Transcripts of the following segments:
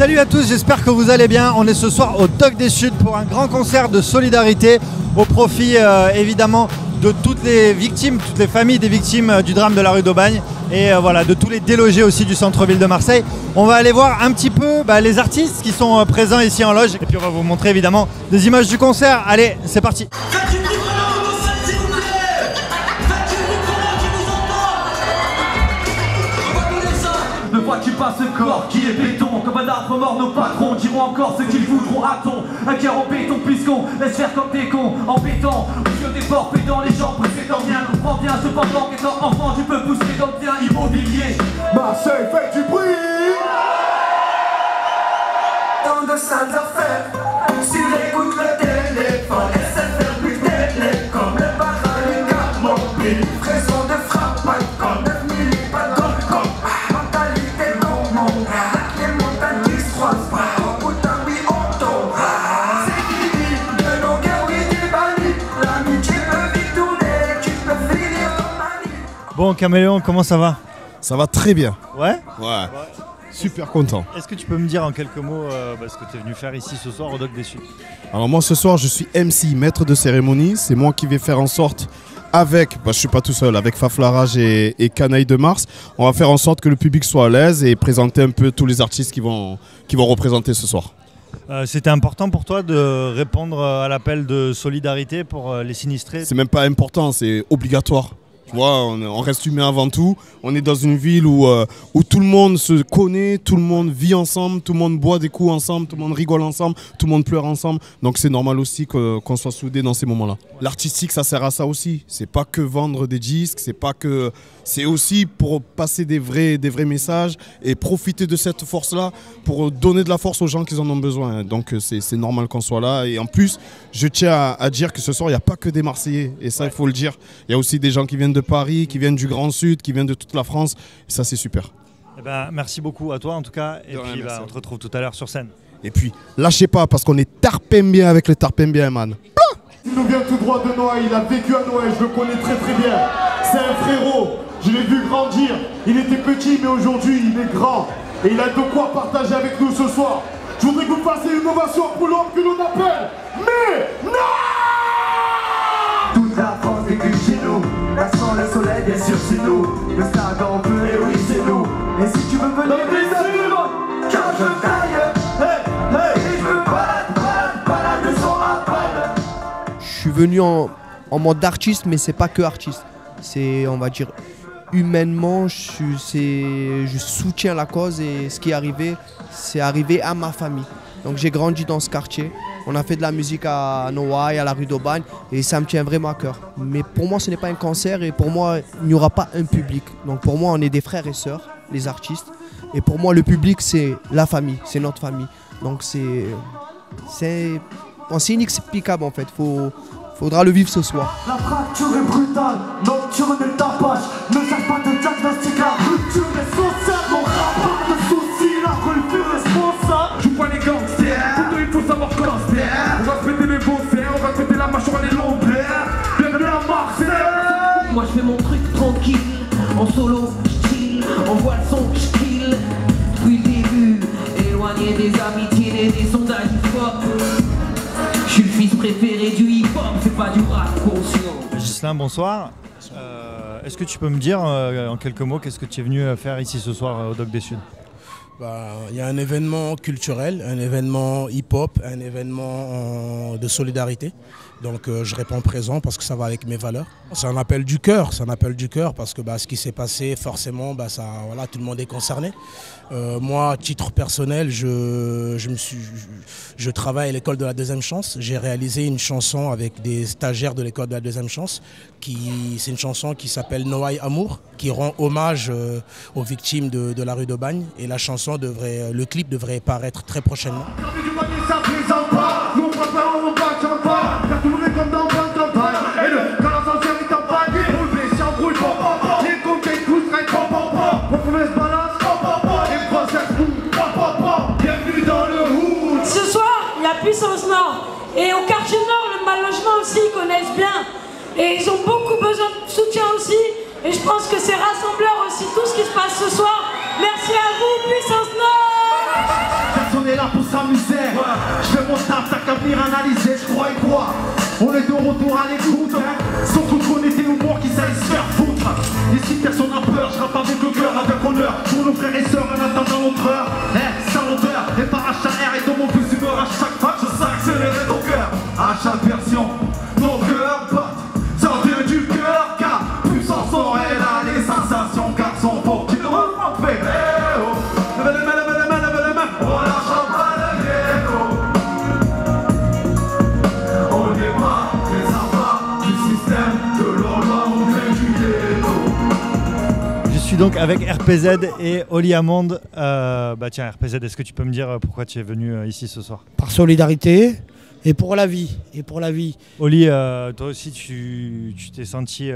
Salut à tous, j'espère que vous allez bien. On est ce soir au Dock des Suds pour un grand concert de solidarité au profit évidemment de toutes les victimes, toutes les familles des victimes du drame de la rue d'Aubagne et voilà, de tous les délogés aussi du centre-ville de Marseille. On va aller voir un petit peu les artistes qui sont présents ici en loge et puis on va vous montrer évidemment des images du concert. Allez, c'est parti. Ne vois-tu pas ce corps qui est béton? Comme un arbre mort, nos patrons diront encore ce qu'ils voudront à ton. Un cœur en béton puisqu'on laisse faire comme des cons en béton. Aux yeux des porcs pédants, les gens précédant bien. Comprends bien, cependant qu'étant enfant tu peux pousser dans le bien immobilier. Marseille fait du bruit. Tant de sales affaires, s'il écoute le téléphone, et se faire plus télé comme le barrage mobile. Raison de frappe, comme 9000 pas comme mentalité non monde. Les montagnes qui se croisent pas, au bout d'un oui on tombera. C'est fini, de nos guerres oui du banni. L'amitié peut vite tourner, tu peux finir ton manie. Bon Caméléon, comment ça va? Ça va très bien. Ouais. Ouais. Super content. Est-ce que tu peux me dire en quelques mots ce que tu es venu faire ici ce soir au Dock des Suds? Alors moi ce soir je suis MC, maître de cérémonie. C'est moi qui vais faire en sorte avec, je suis pas tout seul, avec Faflarage et Canaille de Mars, on va faire en sorte que le public soit à l'aise et présenter un peu tous les artistes qui vont représenter ce soir. C'était important pour toi de répondre à l'appel de solidarité pour les sinistrés? C'est même pas important, c'est obligatoire. Tu vois, on reste humain avant tout. On est dans une ville où tout le monde se connaît, tout le monde vit ensemble, tout le monde boit des coups ensemble, tout le monde rigole ensemble, tout le monde pleure ensemble. Donc c'est normal aussi qu'on soit soudés dans ces moments-là. L'artistique, ça sert à ça aussi. C'est pas que vendre des disques, c'est aussi pour passer des vrais messages et profiter de cette force-là pour donner de la force aux gens qui en ont besoin. Donc c'est normal qu'on soit là. Et en plus, je tiens à dire que ce soir, il n'y a pas que des Marseillais. Et ça, il faut le dire. Il y a aussi des gens qui viennent de Paris, qui viennent du Grand Sud, qui viennent de toute la France. Et ça, c'est super. Eh ben, merci beaucoup à toi en tout cas. Et puis on te retrouve tout à l'heure sur scène. Et puis, lâchez pas parce qu'on est tarpembien avec le tarpembien, man. Il nous vient tout droit de Noailles, il a vécu à Noailles, je le connais très très bien. C'est un frérot, je l'ai vu grandir. Il était petit mais aujourd'hui il est grand. Et il a de quoi partager avec nous ce soir. Je voudrais que vous fassiez une ovation pour l'homme que l'on appelle Ménard. Toute la France vécu chez nous. La sang, le soleil, bien sûr c'est nous. Le stade en bleu, et oui c'est nous. Et si tu veux venir car je taille, et je veux balade de son appel. Je suis venu en mode d'artiste, mais c'est pas que artiste. C'est, on va dire, humainement, je soutiens la cause et ce qui est arrivé, c'est arrivé à ma famille. Donc j'ai grandi dans ce quartier. On a fait de la musique à Noailles, à la rue d'Aubagne et ça me tient vraiment à cœur. Mais pour moi, ce n'est pas un concert et pour moi, il n'y aura pas un public. Donc pour moi, on est des frères et sœurs, les artistes. Et pour moi, le public, c'est la famille, c'est notre famille. Donc c'est inexplicable en fait. Faudra le vivre ce soir. La fracture est brutale, nocturne et tapage. Ne cherche pas de diagnostic, la rupture est sociale. Mon rapport de soucis, la rupture responsable. Joue pas les gangsters, plutôt il faut savoir comment se faire. On va se péter les faussaires, on va se péter la mâchoire et les lombaires. Bienvenue à Marseille. Moi je fais mon truc tranquille, en solo, chill, on voit le son, kill. Depuis le début, éloigné des amitiés et des sondages du pop. Je suis le fils préféré du hip-hop, c'est pas du rap conscient. Ghislain, bonsoir. Est-ce que tu peux me dire en quelques mots qu'est-ce que tu es venu faire ici ce soir au Dock des Suds? Il y a un événement culturel, un événement hip-hop, un événement de solidarité. Donc je réponds présent parce que ça va avec mes valeurs. C'est un appel du cœur, parce que ce qui s'est passé, forcément, tout le monde est concerné. Moi, à titre personnel, je travaille à l'école de la deuxième chance. J'ai réalisé une chanson avec des stagiaires de l'école de la deuxième chance. C'est une chanson qui s'appelle Noailles Amour, qui rend hommage aux victimes de la rue d'Aubagne. Et la chanson le clip devrait paraître très prochainement. Ce soir, la puissance Nord et au quartier Nord, le mal logement aussi, ils connaissent bien. Et ils ont beaucoup besoin de soutien aussi. Et je pense que c'est rassembleur aussi tout ce qui se passe ce soir. Merci à vous, puissance Nord. On est de retour à l'écoute, sans toute honnêteté humour qui sait se faire foutre. Ici personne n'a peur, je rappe avec le cœur, avec honneur. Pour nos frères et sœurs en attendant notre heure. Sans odeur, et par HR et dans mon plus humeur. À chaque fois je sais accélérer ton cœur. À chaque version, nos cœurs battent. Sortir du cœur, car puissance aurait là les sensations. Garçon, pour qu'il remonte, bébé. Levez les mains, levez les mains, levez les mains. On lâche pas le ghetto. On n'est pas les enfants du système de l'horloge, on fait du ghetto. Je suis donc avec RPZ et Oli Hammond. Bah tiens, RPZ, est-ce que tu peux me dire pourquoi tu es venu ici ce soir? Par solidarité et pour la vie. Et pour la vie. Oli, toi aussi tu t'es senti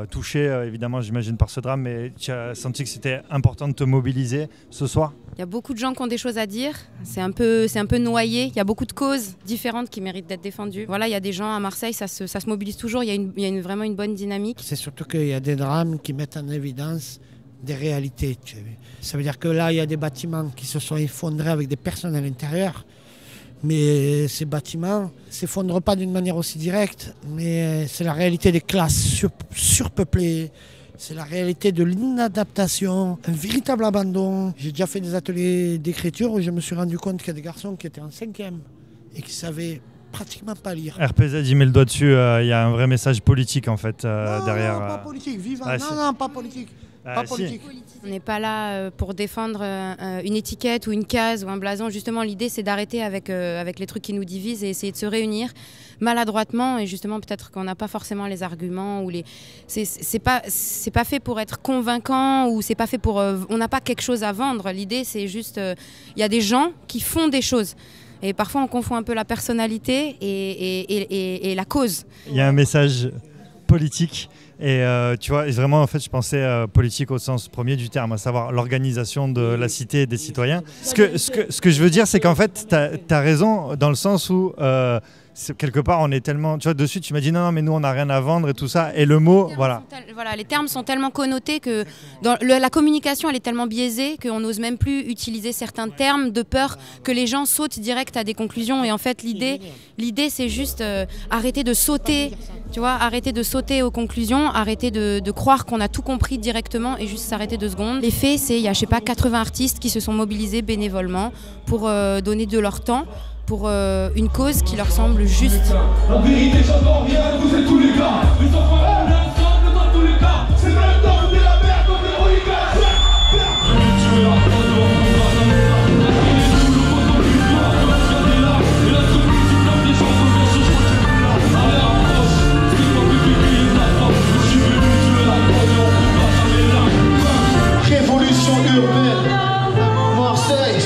touché, évidemment j'imagine par ce drame, mais tu as senti que c'était important de te mobiliser ce soir? Il y a beaucoup de gens qui ont des choses à dire, c'est un peu noyé, il y a beaucoup de causes différentes qui méritent d'être défendues. Voilà, il y a des gens à Marseille, ça se mobilise toujours, il y a vraiment une bonne dynamique. C'est surtout qu'il y a des drames qui mettent en évidence des réalités. Ça veut dire que là, il y a des bâtiments qui se sont effondrés avec des personnes à l'intérieur. Mais ces bâtiments ne s'effondrent pas d'une manière aussi directe, mais c'est la réalité des classes surpeuplées, c'est la réalité de l'inadaptation, un véritable abandon. J'ai déjà fait des ateliers d'écriture où je me suis rendu compte qu'il y a des garçons qui étaient en 5e et qui savaient pratiquement pas lire. RPZ, il met le doigt dessus, il y a un vrai message politique en fait derrière. Non, pas politique, vivant. Ah, non, pas politique. Pas politique. On n'est pas là pour défendre une étiquette ou une case ou un blason. Justement, l'idée, c'est d'arrêter avec les trucs qui nous divisent et essayer de se réunir maladroitement. Et justement, peut-être qu'on n'a pas forcément les arguments. C'est pas fait pour être convaincant ou c'est pas fait pour... on n'a pas quelque chose à vendre. L'idée, c'est juste... Il y a des gens qui font des choses. Et parfois, on confond un peu la personnalité et la cause. Il y a un message politique. Et tu vois, vraiment, en fait, je pensais politique au sens premier du terme, à savoir l'organisation de la cité et des citoyens. Ce que je veux dire, c'est qu'en fait, tu as raison dans le sens où, quelque part, on est tellement... Tu vois, dessus, tu m'as dit non, mais nous, on n'a rien à vendre et tout ça. Et le mot, voilà. Les termes sont tellement connotés que la communication, elle est tellement biaisée qu'on n'ose même plus utiliser certains termes de peur que les gens sautent direct à des conclusions. Et en fait, l'idée c'est juste arrêter de sauter, tu vois, arrêter de sauter aux conclusions, arrêter de croire qu'on a tout compris directement et juste s'arrêter 2 secondes. Les faits, c'est, il y a, je sais pas, 80 artistes qui se sont mobilisés bénévolement pour donner de leur temps pour une cause qui leur semble juste. En vérité, j'entends rien, vous êtes tous les gars. Les enfants, on est ensemble dans tous les cas. C'est le temps de la merde, on est reliquats. Tu es un produit, on va dans les armes. Il est sous le poteau du toit, on va se garder là. Et la surprise, c'est comme des chansons, bien sûr, je crois que tu es là. Allez, approche, c'est mon public qui est là. Je suis venu tuer la produit, on ne va jamais là. Révolution urbaine, Marseille,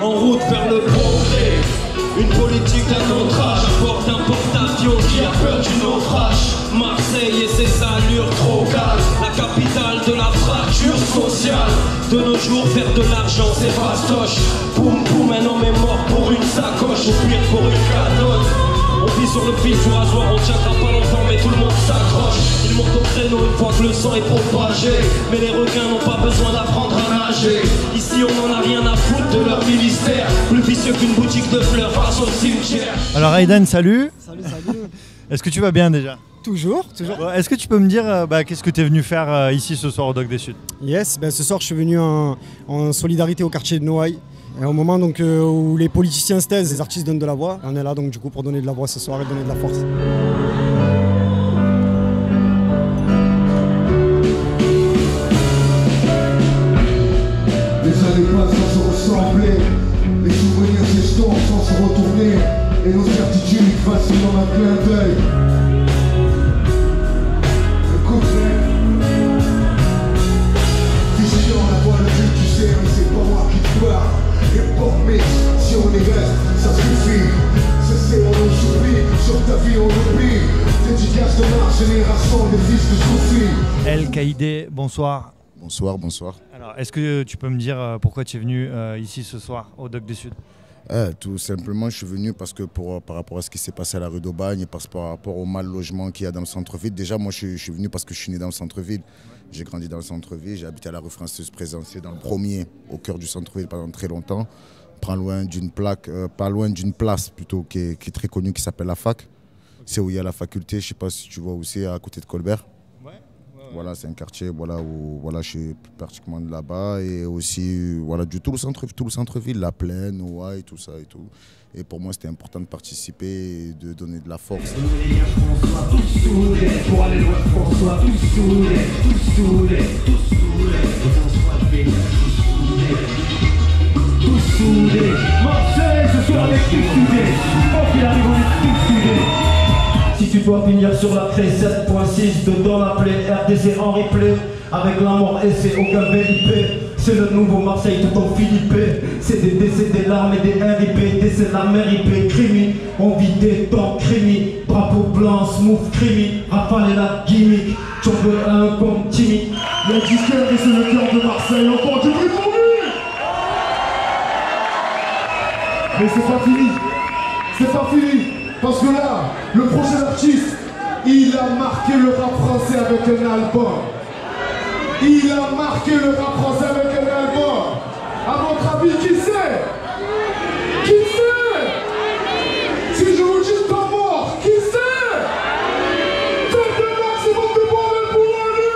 En route vers le progrès, une politique d'accrochage à bord d'un porte-avions qui a peur du naufrage. Marseille et ses allures trop calmes, la capitale de la fracture sociale. De nos jours, faire de l'argent c'est fastoche. Boum boum, un homme est mort pour une sacoche, ou pire pour une cadotte. On vit sur le fil du rasoir, on tiendra pas longtemps mais tout le monde s'accroche. Ils montent au créneau une fois que le sang est propagé. Mais les requins n'ont pas besoin d'apprendre à nager. Ici on n'en a rien à foutre de leur ministère. Plus vicieux qu'une boutique de fleurs face au cimetière. Alors Aiden, salut. Salut. Est-ce que tu vas bien déjà? Toujours. Est-ce que tu peux me dire qu'est-ce que tu es venu faire ici ce soir au Doc des Suds? Yes, ce soir je suis venu en solidarité au quartier de Noailles. Et au moment donc, où les politiciens se taisent, les artistes donnent de la voix. On est là donc du coup pour donner de la voix ce soir et donner de la force. Les années passent sans se ressembler. Les souvenirs s'estompent sans se retourner. Et nos certitudes faciles en un clin d'œil. Vigilant, la voix, le but, tu sais, mais c'est pas moi qui te parle. Et pour mix, si on y reste, ça suffit. C'est on nous oublie, sur ta vie on oublie. Dédicace de ma génération, des fils de Soufi. El Kaïdé, bonsoir. Bonsoir. Alors, est-ce que tu peux me dire pourquoi tu es venu ici ce soir au Doc des Suds? Tout simplement, je suis venu parce que par rapport à ce qui s'est passé à la rue d'Aubagne et par rapport au mal logement qu'il y a dans le centre-ville. Déjà, moi, je suis venu parce que je suis né dans le centre-ville. J'ai grandi dans le centre-ville, j'ai habité à la rue Françoise Présencier, dans le premier, au cœur du centre-ville pendant très longtemps. pas loin d'une place plutôt qui est très connue, qui s'appelle la fac. C'est où il y a la faculté, je sais pas si tu vois où c'est, à côté de Colbert. Voilà, c'est un quartier où je suis pratiquement de là-bas, et aussi tout le centre-ville, la plaine, Ouai, tout ça et tout. Et pour moi, c'était important de participer et de donner de la force. Marseille, ce soir, on est tous soudés. Quand il arrive, on est tous soudés. Si tu dois finir sur la clé 7.6, dedans la plaie, RDC en replay. Avec la mort et c'est aucun VIP. C'est le nouveau Marseille tout en Philippe. C'est des décès, des larmes et des RIP. Décès de la mère IP, crimi. On vit des temps, crimi. Drapeau blanc, smooth, crimi. Rafale et la gimmick. J'en veux un comme Timmy. Il y a 10 cœurs et c'est le cœur de Marseille. Encore du bruit pour lui. Mais c'est pas fini. C'est pas fini. Parce que là, le prochain artiste, il a marqué le rap français avec un album. Il a marqué le rap français avec un album. À votre avis, qui c'est? Qui c'est? Si je vous dis pas mort, qui c'est? Faites le maximum de bordel pour lui.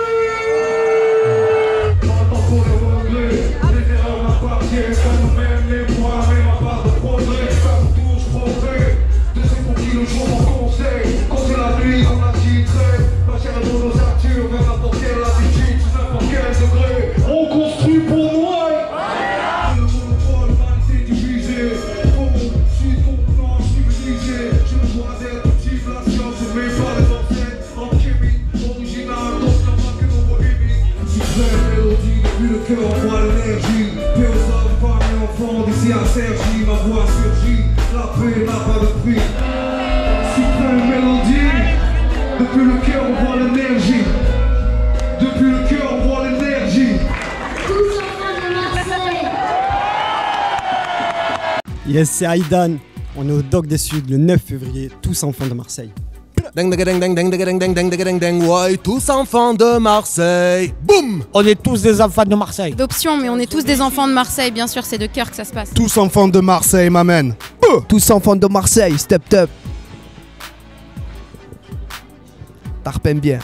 Attends pour le regret. Les erreurs m'appartiennent. Ça nous mène les points, mais ma part de progrès. Ça me touche, progrès. De ceux pour qui le jour on conseille. Quand c'est la nuit, on a titré. Ma chère est dans nos actures, même n'importe quelle habitude, sous n'importe quel degré. On construit pour moi. Le monopole, man, c'est divisé. Oh, je suis contenant, civilisé. Je me vois d'être civilisation, je mets pas les ancêtres. En chimie, original, donc la marque que l'on émis. Si plein mélodie, depuis le cœur, on voit l'énergie. Paix aux hommes, femmes et enfants, d'ici à Sergi, ma voix surgit. La paix n'a pas de prix. Suprême mélodie, depuis le cœur on voit l'énergie. Depuis le cœur on voit l'énergie. Tous enfants de Marseille. Yes, c'est Aidan. On est au Doc des Suds le 9 février, tous enfants de Marseille. Ouais, tous enfants de Marseille. Boum. On est tous des enfants de Marseille. D'option, mais on est tous des enfants de Marseille, bien sûr, c'est de cœur que ça se passe. Tous enfants de Marseille, m'amène. Tous enfants de Marseille, step up. Tarpem bien.